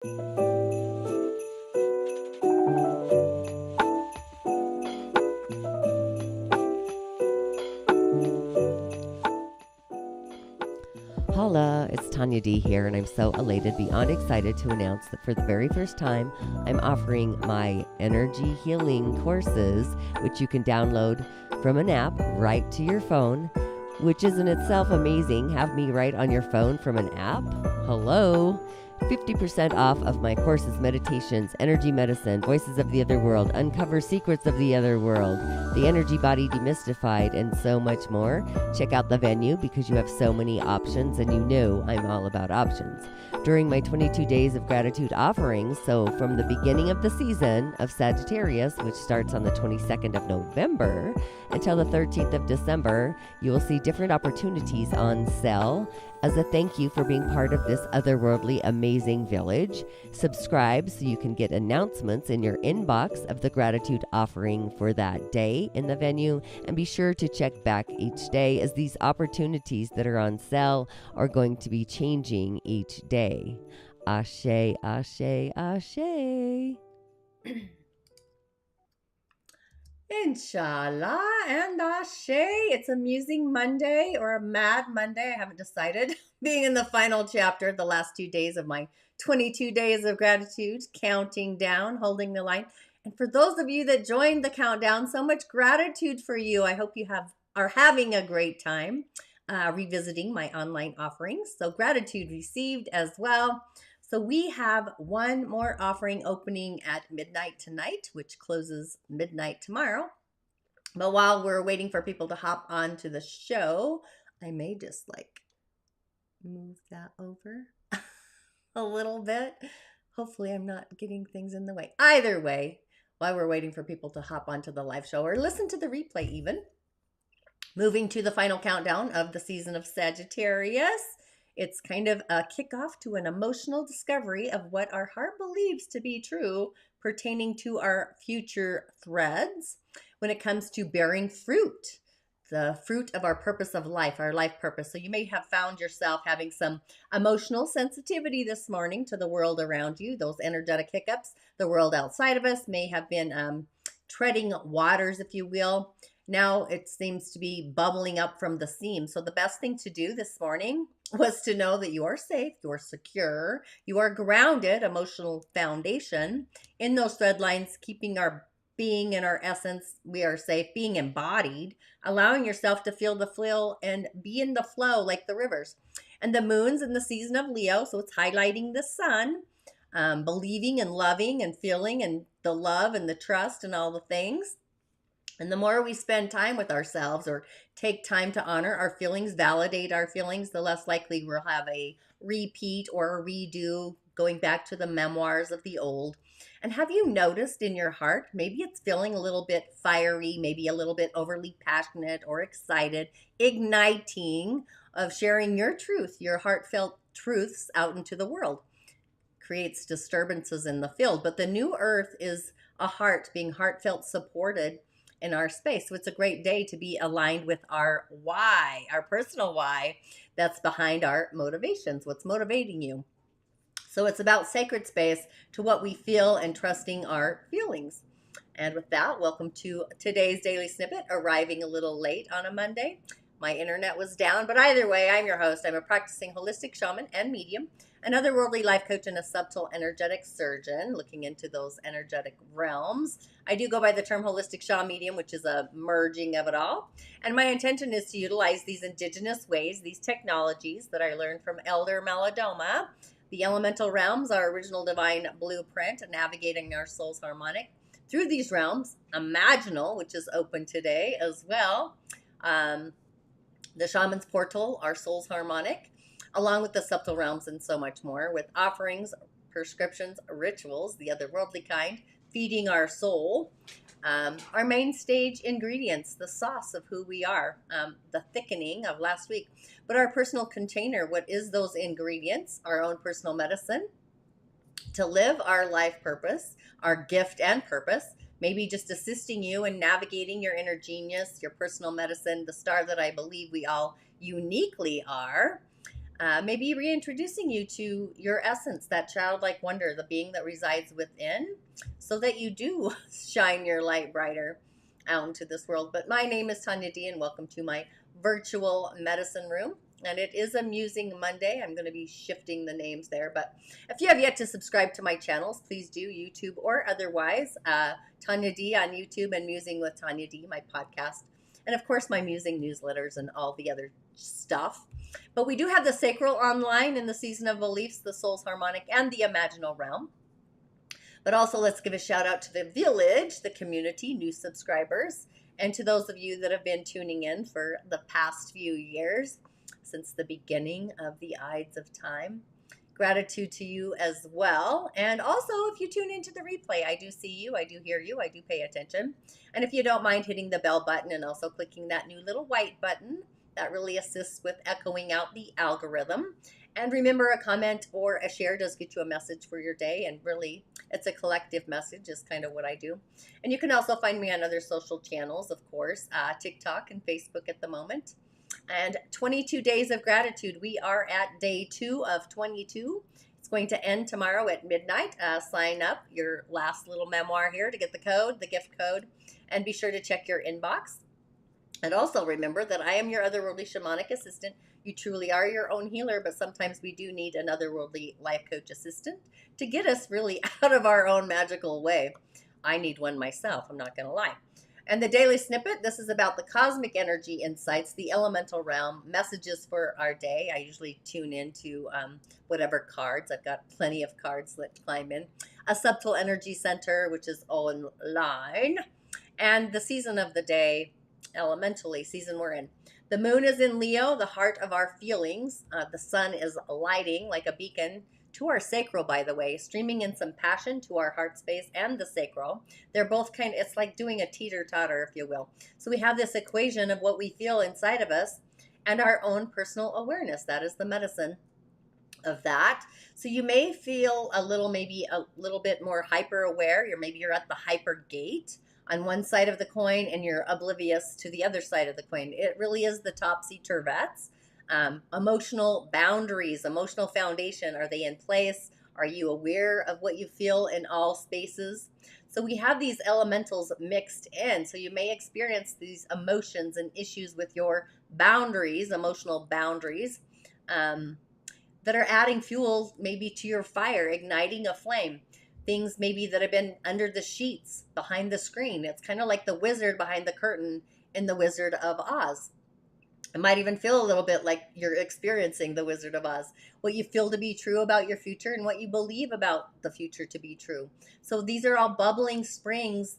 Hola, it's Tanya D here, and I'm so elated, beyond excited to announce that for the very first time, I'm offering my energy healing courses, which you can download from an app right to your phone, which is in itself amazing. Have me right on your phone from an app? Hello? 50% off of my courses: meditations, energy medicine, voices of the other world, uncover secrets of the other world, the energy body demystified, and so much more. Check out the venue because you have so many options, and you know I'm all about options. During my 22 days of gratitude offerings, so from the beginning of the season of Sagittarius, which starts on the 22nd of November until the 13th of December, you will see different opportunities on sale as a thank you for being part of this otherworldly amazing village. Subscribe so you can get announcements in your inbox of the gratitude offering for that day in the venue, and be sure to check back each day, as these opportunities that are on sale are going to be changing each day. Ashe, ashe, ashe. Inshallah and Ashe. It's a musing Monday or a mad Monday. I haven't decided. Being in the final chapter, the last 2 days of my 22 days of gratitude, counting down, holding the line. And for those of you that joined the countdown, so much gratitude for you. I hope you are having a great time revisiting my online offerings. So gratitude received as well. So we have one more offering opening at midnight tonight, which closes midnight tomorrow. But while we're waiting for people to hop onto the show, I may just move that over a little bit. Hopefully I'm not getting things in the way. Either way, while we're waiting for people to hop onto the live show or listen to the replay even, moving to the final countdown of the season of Sagittarius. It's kind of a kickoff to an emotional discovery of what our heart believes to be true pertaining to our future threads when it comes to bearing fruit, the fruit of our purpose of life, our life purpose. So you may have found yourself having some emotional sensitivity this morning to the world around you, those energetic hiccups. The world outside of us may have been treading waters, if you will. Now it seems to be bubbling up from the seam. So the best thing to do this morning was to know that you are safe, you are secure, you are grounded, emotional foundation in those thread lines, keeping our being in our essence. We are safe, being embodied, allowing yourself to feel the flow and be in the flow like the rivers. And the moon's in the season of Leo, so it's highlighting the sun, believing and loving and feeling and the love and the trust and all the things. And the more we spend time with ourselves or take time to honor our feelings, validate our feelings, the less likely we'll have a repeat or a redo, going back to the memoirs of the old. And have you noticed in your heart, maybe it's feeling a little bit fiery, maybe a little bit overly passionate or excited, igniting of sharing your truth, your heartfelt truths out into the world. Creates disturbances in the field. But the new earth is a heart being heartfelt supported in our space. So it's a great day to be aligned with our why, our personal why that's behind our motivations, what's motivating you. So it's about sacred space to what we feel and trusting our feelings. And with that, welcome to today's daily snippet, arriving a little late on a Monday. My internet was down, but either way, I'm your host. I'm a practicing holistic shaman and medium, an otherworldly life coach, and a subtle energetic surgeon looking into those energetic realms. I do go by the term holistic shaman medium, which is a merging of it all. And my intention is to utilize these indigenous ways, these technologies that I learned from Elder Malidoma, the elemental realms, our original divine blueprint, navigating our soul's harmonic through these realms, Imaginal, which is open today as well, the Shaman's Portal, our soul's harmonic, along with the subtle realms and so much more, with offerings, prescriptions, rituals, the otherworldly kind, feeding our soul, our main stage ingredients, the sauce of who we are, the thickening of last week, but our personal container, what is those ingredients, our own personal medicine, to live our life purpose, our gift and purpose, maybe just assisting you in navigating your inner genius, your personal medicine, the star that I believe we all uniquely are. maybe reintroducing you to your essence, that childlike wonder, the being that resides within, so that you do shine your light brighter out into this world. But my name is Tanya D, and welcome to my virtual medicine room. And it is a Musing Monday. I'm going to be shifting the names there. But if you have yet to subscribe to my channels, please do, YouTube or otherwise. Tanya D on YouTube and Musing with Tanya D, my podcast. And of course, my Musing newsletters and all the other stuff. But we do have the Sacral online in the Season of Beliefs, the Soul's Harmonic, and the Imaginal realm. But also, let's give a shout out to the village, the community, new subscribers, and to those of you that have been tuning in for the past few years since the beginning of the Ides of Time. Gratitude to you as well. And also, if you tune into the replay, I do see you, I do hear you, I do pay attention. And if you don't mind hitting the bell button and also clicking that new little white button, that really assists with echoing out the algorithm. And remember, a comment or a share does get you a message for your day. And really, it's a collective message is kind of what I do. And you can also find me on other social channels, of course, TikTok and Facebook at the moment. And 22 days of gratitude. We are at day 2 of 22. It's going to end tomorrow at midnight. Sign up your last little memoir here to get the code, the gift code, and be sure to check your inbox. And also remember that I am your otherworldly shamanic assistant. You truly are your own healer, but sometimes we do need an otherworldly life coach assistant to get us really out of our own magical way. I need one myself, I'm not going to lie. And the daily snippet, this is about the cosmic energy insights, the elemental realm, messages for our day. I usually tune into whatever cards. I've got plenty of cards that climb in. A subtle energy center, which is online. And the season of the day, elementally, season we're in. The moon is in Leo, the heart of our feelings. The sun is lighting like a beacon to our sacral, by the way, streaming in some passion to our heart space and the sacral. They're both it's like doing a teeter-totter, if you will. So we have this equation of what we feel inside of us and our own personal awareness. That is the medicine of that. So you may feel maybe a little bit more hyper aware. Maybe you're at the hyper gate on one side of the coin and you're oblivious to the other side of the coin. It really is the topsy-turvettes. Emotional boundaries, emotional foundation. Are they in place? Are you aware of what you feel in all spaces? So we have these elementals mixed in. So you may experience these emotions and issues with your boundaries, emotional boundaries, that are adding fuel maybe to your fire, igniting a flame. Things maybe that have been under the sheets, behind the screen. It's kind of like the wizard behind the curtain in The Wizard of Oz. It might even feel a little bit like you're experiencing the Wizard of Oz. What you feel to be true about your future and what you believe about the future to be true. So these are all bubbling springs,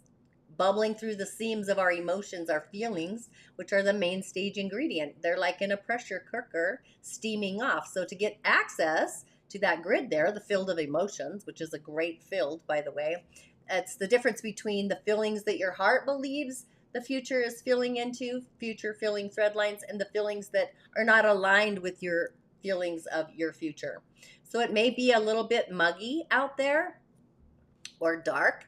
bubbling through the seams of our emotions, our feelings, which are the main stage ingredient. They're like in a pressure cooker, steaming off. So to get access to that grid there, the field of emotions, which is a great field, by the way, it's the difference between the feelings that your heart believes the future is feeling into, future feeling thread lines, and the feelings that are not aligned with your feelings of your future. So it may be a little bit muggy out there or dark.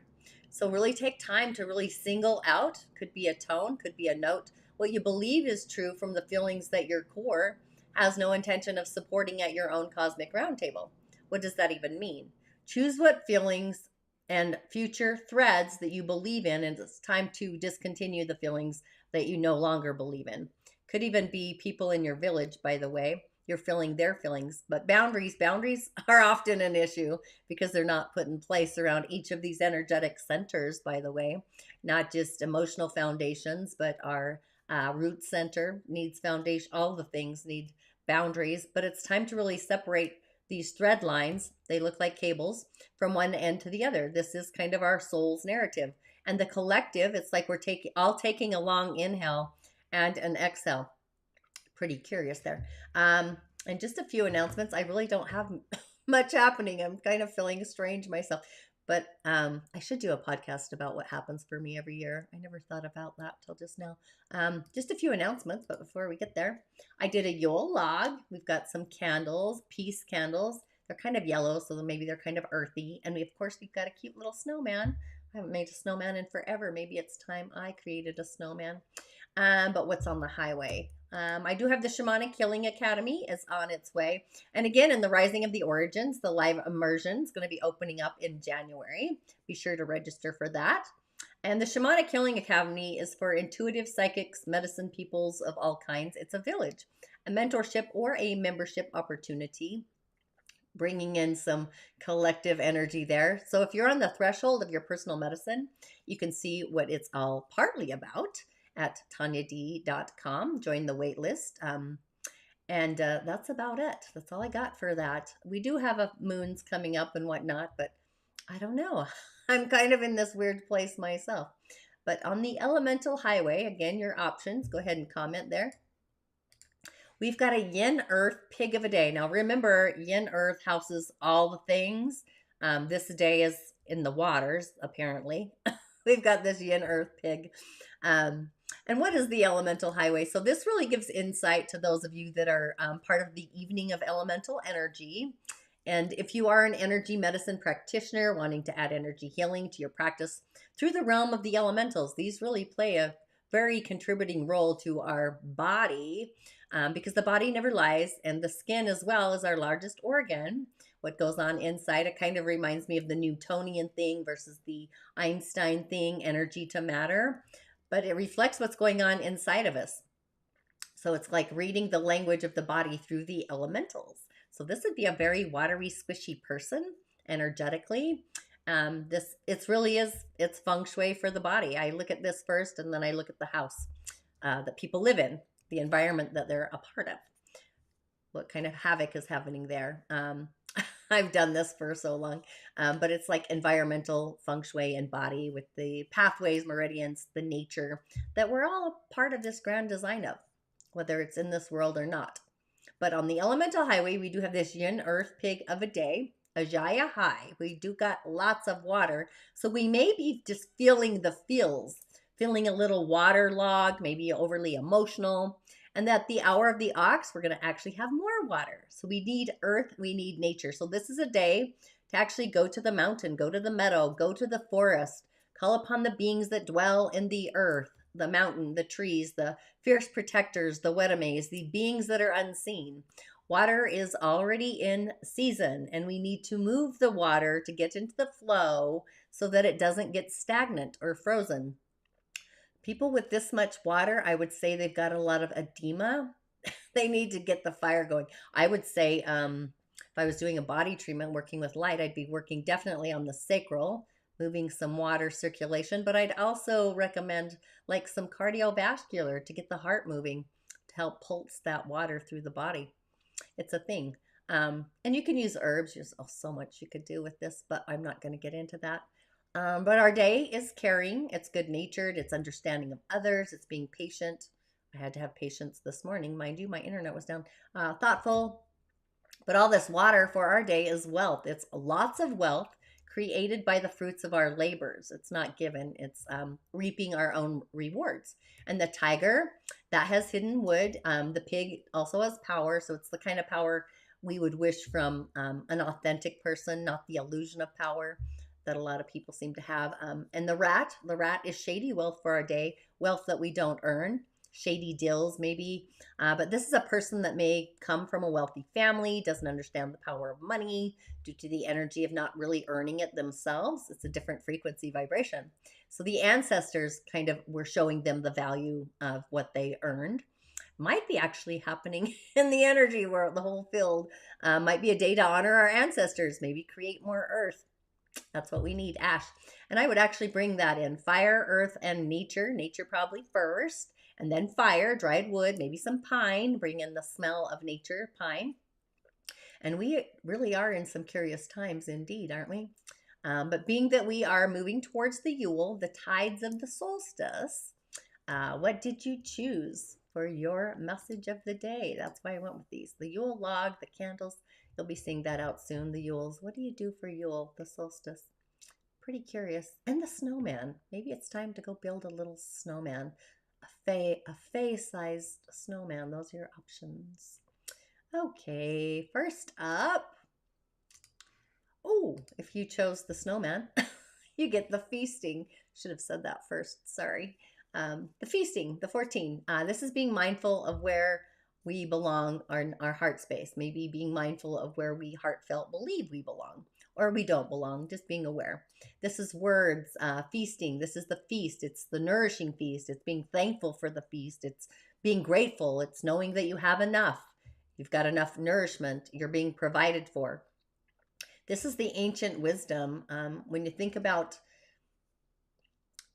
So really take time to really single out, could be a tone, could be a note, what you believe is true from the feelings that your core has no intention of supporting at your own cosmic roundtable. What does that even mean? Choose what feelings and future threads that you believe in, and it's time to discontinue the feelings that you no longer believe in. Could even be people in your village, by the way. You're feeling their feelings, but boundaries are often an issue because they're not put in place around each of these energetic centers, by the way. Not just emotional foundations, but our root center needs foundation. All the things need boundaries, but it's time to really separate these thread lines. They look like cables from one end to the other. This is kind of our soul's narrative. And the collective, it's like we're all taking a long inhale and an exhale. Pretty curious there. And just a few announcements. I really don't have much happening. I'm kind of feeling strange myself. But I should do a podcast about what happens for me every year. I never thought about that till just now. Just a few announcements, but before we get there, I did a Yule Log. We've got some candles, peace candles. They're kind of yellow, so maybe they're kind of earthy. And we've got a cute little snowman. I haven't made a snowman in forever. Maybe it's time I created a snowman. But what's on the highway? I do have the Shamanic Healing Academy is on its way. And again, in the Rising of the Origins, the live immersion is going to be opening up in January. Be sure to register for that. And the Shamanic Healing Academy is for intuitive psychics, medicine peoples of all kinds. It's a village, a mentorship or a membership opportunity, bringing in some collective energy there. So if you're on the threshold of your personal medicine, you can see what it's all partly about at tanyad.com. Join the wait list. And that's about it. That's all I got for that. We do have a moons coming up and whatnot, but I don't know. I'm kind of in this weird place myself. But on the elemental highway, again, your options, go ahead and comment there. We've got a Yin Earth Pig of a day. Now remember, Yin Earth houses all the things. This day is in the waters, apparently. We've got this Yin Earth Pig. And what is the elemental highway? So this really gives insight to those of you that are part of the evening of elemental energy. And if you are an energy medicine practitioner wanting to add energy healing to your practice through the realm of the elementals, these really play a very contributing role to our body, because the body never lies, and the skin as well is our largest organ. What goes on inside, it kind of reminds me of the Newtonian thing versus the Einstein thing, energy to matter, but it reflects what's going on inside of us. So it's like reading the language of the body through the elementals. So this would be a very watery, squishy person energetically. It's feng shui for the body. I look at this first, and then I look at the house that people live in, the environment that they're a part of. What kind of havoc is happening there? I've done this for so long, but it's like environmental feng shui and body with the pathways, meridians, the nature that we're all a part of this grand design of, whether it's in this world or not. But on the elemental highway, we do have this Yin Earth Pig of a day, Ajaya high. We do got lots of water. So we may be just feeling the feels, feeling a little waterlogged, maybe overly emotional. And that the hour of the ox, we're going to actually have more water. So we need earth, we need nature. So this is a day to actually go to the mountain, go to the meadow, go to the forest, call upon the beings that dwell in the earth, the mountain, the trees, the fierce protectors, the wetames, the beings that are unseen. Water is already in season, and we need to move the water to get into the flow so that it doesn't get stagnant or frozen. People with this much water, I would say they've got a lot of edema. They need to get the fire going. I would say if I was doing a body treatment working with light, I'd be working definitely on the sacral, moving some water circulation, but I'd also recommend like some cardiovascular to get the heart moving to help pulse that water through the body. It's a thing. And you can use herbs. There's so much you could do with this, but I'm not going to get into that. But our day is caring. It's good-natured. It's understanding of others. It's being patient. I had to have patience this morning. Mind you, my internet was down. Thoughtful. But all this water for our day is wealth. It's lots of wealth created by the fruits of our labors. It's not given. It's reaping our own rewards. And the tiger, that has hidden wood. The pig also has power. So it's the kind of power we would wish from an authentic person, not the illusion of power that a lot of people seem to have. And the rat is shady wealth for our day, wealth that we don't earn, shady deals maybe. But this is a person that may come from a wealthy family, doesn't understand the power of money due to the energy of not really earning it themselves. It's a different frequency vibration. So the ancestors kind of were showing them the value of what they earned. Might be actually happening in the energy world, the whole field. Might be a day to honor our ancestors, maybe create more earth. That's what we need, ash. And I would actually bring that in. Fire, earth, and nature. Nature probably first. And then fire, dried wood, maybe some pine. Bring in the smell of nature, pine. And we really are in some curious times indeed, aren't we? But being that we are moving towards the Yule, the tides of the solstice, what did you choose for your message of the day? That's why I went with these. The Yule log, the candles. You'll be seeing that out soon, the Yules. What do you do for Yule, the solstice? Pretty curious. And the snowman. Maybe it's time to go build a little snowman. A Fae-sized snowman. Those are your options. Okay, first up. Oh, if you chose the snowman, you get the feasting. Should have said that first, sorry. The feasting, the 14. This is being mindful of where we belong, our heart space. Maybe being mindful of where we heartfelt believe we belong or we don't belong, just being aware. This is words, feasting. This is the feast. It's the nourishing feast. It's being thankful for the feast. It's being grateful. It's knowing that you have enough. You've got enough nourishment. You're being provided for. This is the ancient wisdom. When you think about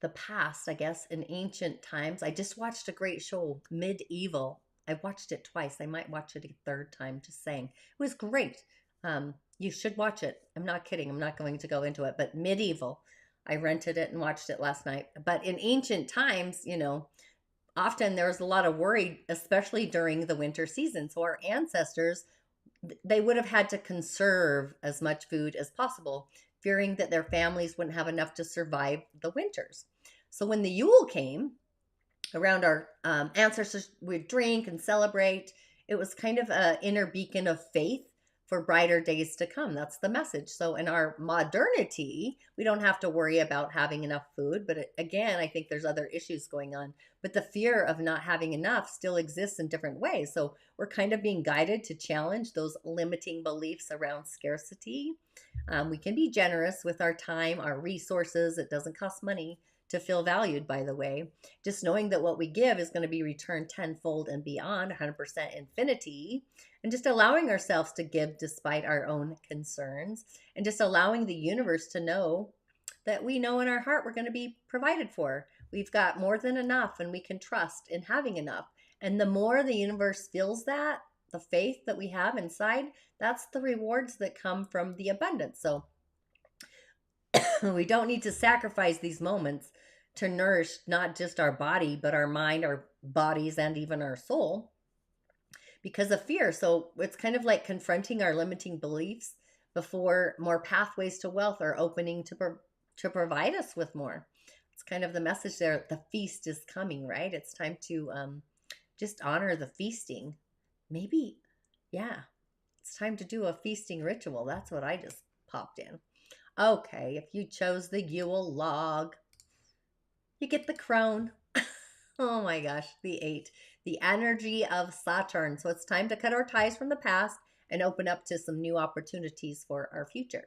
the past, I guess, in ancient times, I just watched a great show, Medieval. I watched it twice. I might watch it a third time, just saying. It was great. You should watch it. I'm not kidding. I'm not going to go into it, but Medieval. I rented it and watched it last night. But in ancient times, you know, often there was a lot of worry, especially during the winter season. So our ancestors, they would have had to conserve as much food as possible, fearing that their families wouldn't have enough to survive the winters. So when the Yule came around, our ancestors would drink and celebrate. It was kind of an inner beacon of faith for brighter days to come. That's the message. So in our modernity, we don't have to worry about having enough food. But again, I think there's other issues going on. But the fear of not having enough still exists in different ways. So we're kind of being guided to challenge those limiting beliefs around scarcity. We can be generous with our time, our resources. It doesn't cost money to feel valued, by the way. Just knowing that what we give is going to be returned tenfold and beyond, 100% infinity, and just allowing ourselves to give despite our own concerns, and just allowing the universe to know that we know in our heart we're going to be provided for. We've got more than enough, and we can trust in having enough. And the more the universe feels that, the faith that we have inside, that's the rewards that come from the abundance. So we don't need to sacrifice these moments to nourish not just our body, but our mind, our bodies, and even our soul because of fear. So it's kind of like confronting our limiting beliefs before more pathways to wealth are opening to provide us with more. It's kind of the message there. The feast is coming, right? It's time to just honor the feasting. Maybe, yeah, it's time to do a feasting ritual. That's what I just popped in. Okay, if you chose the Yule Log, you get the crone. Oh my gosh, the 8. The energy of Saturn. So it's time to cut our ties from the past and open up to some new opportunities for our future.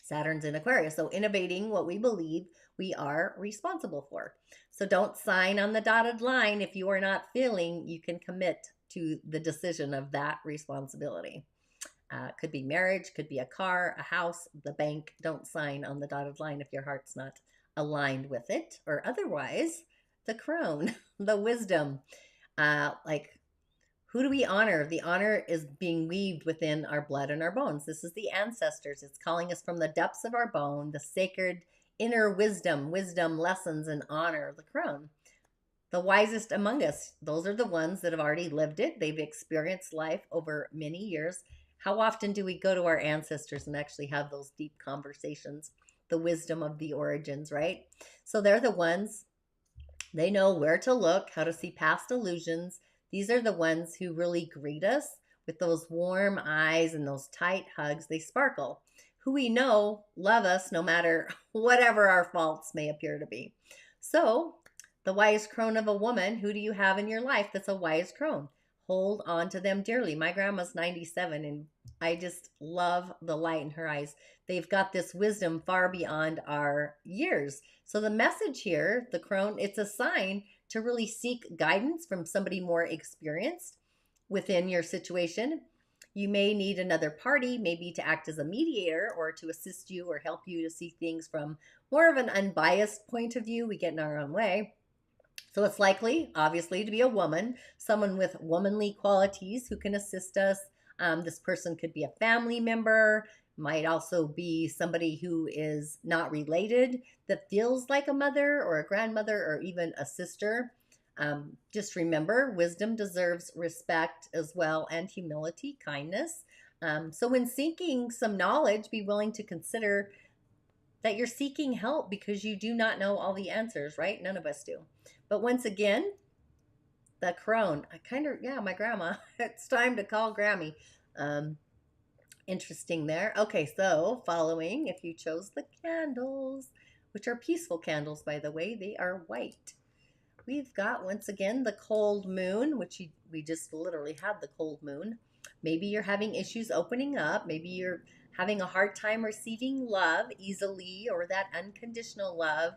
Saturn's in Aquarius, so innovating what we believe we are responsible for. So don't sign on the dotted line if you are not feeling you can commit to the decision of that responsibility. Could be marriage, could be a car, a house, the bank. Don't sign on the dotted line if your heart's not aligned with it, or otherwise, the crone, the wisdom. Like, who do we honor? The honor is being weaved within our blood and our bones. This is the ancestors. It's calling us from the depths of our bone, the sacred inner wisdom, lessons, and honor, the crone. The wisest among us, those are the ones that have already lived it. They've experienced life over many years. How often do we go to our ancestors and actually have those deep conversations? The wisdom of the origins, right? So they're the ones, they know where to look, how to see past illusions. These are the ones who really greet us with those warm eyes and those tight hugs. They sparkle. Who we know love us no matter whatever our faults may appear to be. So the wise crone of a woman, who do you have in your life that's a wise crone? Hold on to them dearly. My grandma's 97, and I just love the light in her eyes. They've got this wisdom far beyond our years. So the message here, the crone, it's a sign to really seek guidance from somebody more experienced within your situation. You may need another party, maybe to act as a mediator or to assist you or help you to see things from more of an unbiased point of view. We get in our own way. So it's likely, obviously, to be a woman, someone with womanly qualities who can assist us. This person could be a family member, might also be somebody who is not related that feels like a mother or a grandmother or even a sister. Just remember, wisdom deserves respect as well, and humility, kindness. So when seeking some knowledge, be willing to consider that you're seeking help because you do not know all the answers, right? None of us do. But once again, the crone, my grandma, it's time to call Grammy. Interesting there. Okay, so following, if you chose the candles, which are peaceful candles, by the way, they are white. we've got, once again, the cold moon, which we just literally had the cold moon. Maybe you're having issues opening up. Maybe you're having a hard time receiving love easily, or that unconditional love.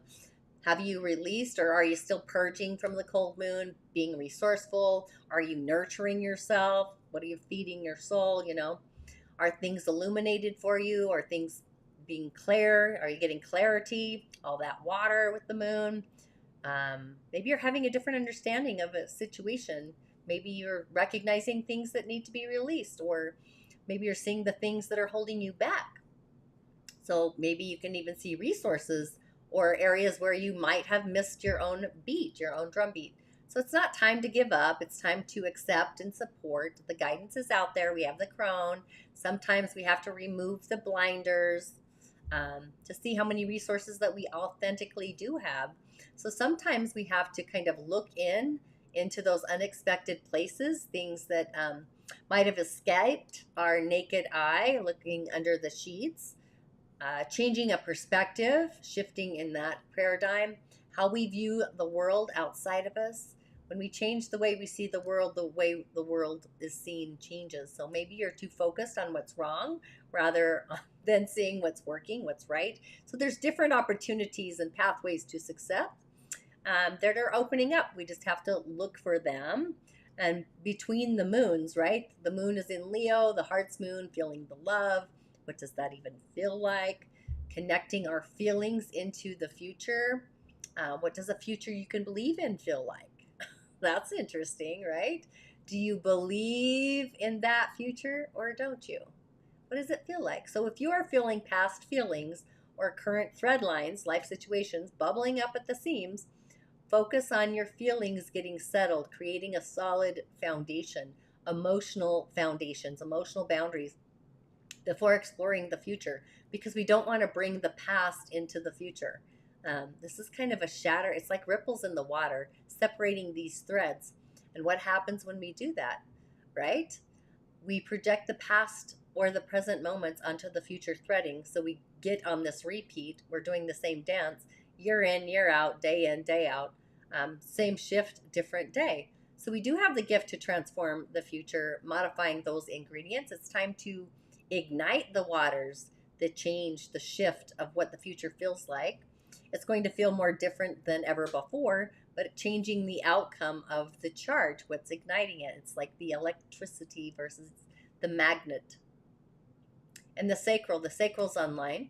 Have you released, or are you still purging from the cold moon, being resourceful? Are you nurturing yourself? What are you feeding your soul? Are things illuminated for you? Are things being clear? Are you getting clarity? All that water with the moon. Maybe you're having a different understanding of a situation. Maybe you're recognizing things that need to be released, or maybe you're seeing the things that are holding you back. So maybe you can even see resources or areas where you might have missed your own beat, your own drum beat. So it's not time to give up. It's time to accept and support. The guidance is out there. We have the crone. Sometimes we have to remove the blinders to see how many resources that we authentically do have. So sometimes we have to kind of look into those unexpected places, things that might have escaped our naked eye, looking under the sheets, changing a perspective, shifting in that paradigm, how we view the world outside of us. When we change the way we see the way the world is seen changes. So maybe you're too focused on what's wrong rather than seeing what's working, what's right. So there's different opportunities and pathways to success that are opening up. We just have to look for them. And between the moons, right? The moon is in Leo, the heart's moon, feeling the love. What does that even feel like? Connecting our feelings into the future. What does a future you can believe in feel like? That's interesting, right? Do you believe in that future or don't you? What does it feel like? So if you are feeling past feelings or current thread lines, life situations bubbling up at the seams, focus on your feelings getting settled, creating a solid foundation, emotional foundations, emotional boundaries before exploring the future, because we don't want to bring the past into the future. This is kind of a shatter. It's like ripples in the water, separating these threads. And what happens when we do that, right? We project the past or the present moments onto the future threading. So we get on this repeat. We're doing the same dance year in, year out, day in, day out. Same shift, different day. So we do have the gift to transform the future, modifying those ingredients. It's time to ignite the waters, the change, the shift of what the future feels like. It's going to feel more different than ever before, but changing the outcome of the charge, what's igniting it. It's like the electricity versus the magnet. And the sacral's online,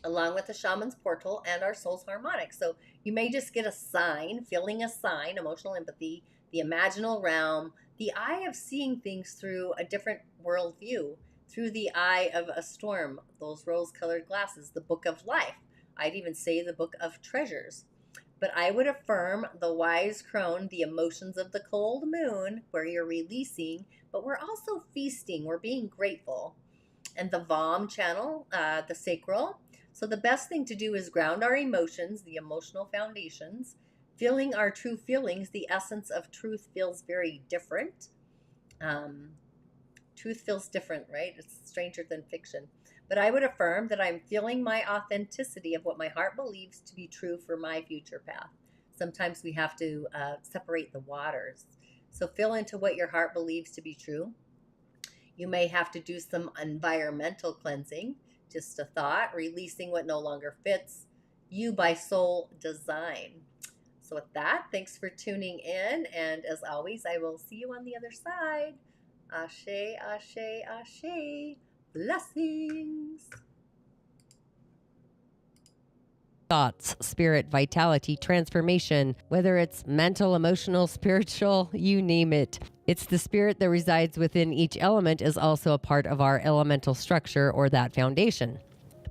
along with the shaman's portal and our soul's harmonic. So you may just get a sign, feeling a sign, emotional empathy, the imaginal realm, the eye of seeing things through a different worldview, through the eye of a storm, those rose-colored glasses, the book of life. I'd even say the book of treasures. But I would affirm the wise crone, the emotions of the cold moon, where you're releasing, but we're also feasting, we're being grateful. And the Vam channel, the sacral. So the best thing to do is ground our emotions, the emotional foundations, feeling our true feelings. The essence of truth feels very different. Truth feels different, right? It's stranger than fiction. But I would affirm that I'm feeling my authenticity of what my heart believes to be true for my future path. Sometimes we have to separate the waters. So feel into what your heart believes to be true. You may have to do some environmental cleansing, just a thought, releasing what no longer fits you by soul design. So with that, thanks for tuning in. And as always, I will see you on the other side. Ahhhh, ahhhh, ahhhh. Blessings. Thoughts, spirit, vitality, transformation, whether it's mental, emotional, spiritual, you name it. It's the spirit that resides within each element is also a part of our elemental structure or that foundation.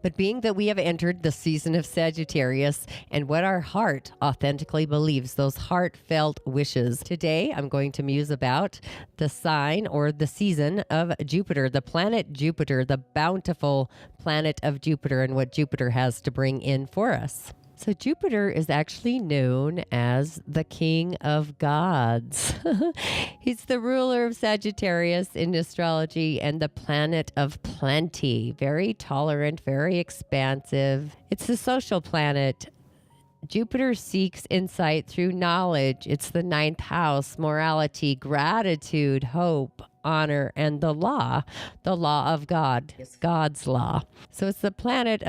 But being that we have entered the season of Sagittarius and what our heart authentically believes, those heartfelt wishes. Today, I'm going to muse about the sign or the season of Jupiter, the planet Jupiter, the bountiful planet of Jupiter, and what Jupiter has to bring in for us. So Jupiter is actually known as the king of gods. He's the ruler of Sagittarius in astrology and the planet of plenty. Very tolerant, very expansive. It's the social planet. Jupiter seeks insight through knowledge. It's the 9th house, morality, gratitude, hope, honor, and the law of God, God's law. So it's the planet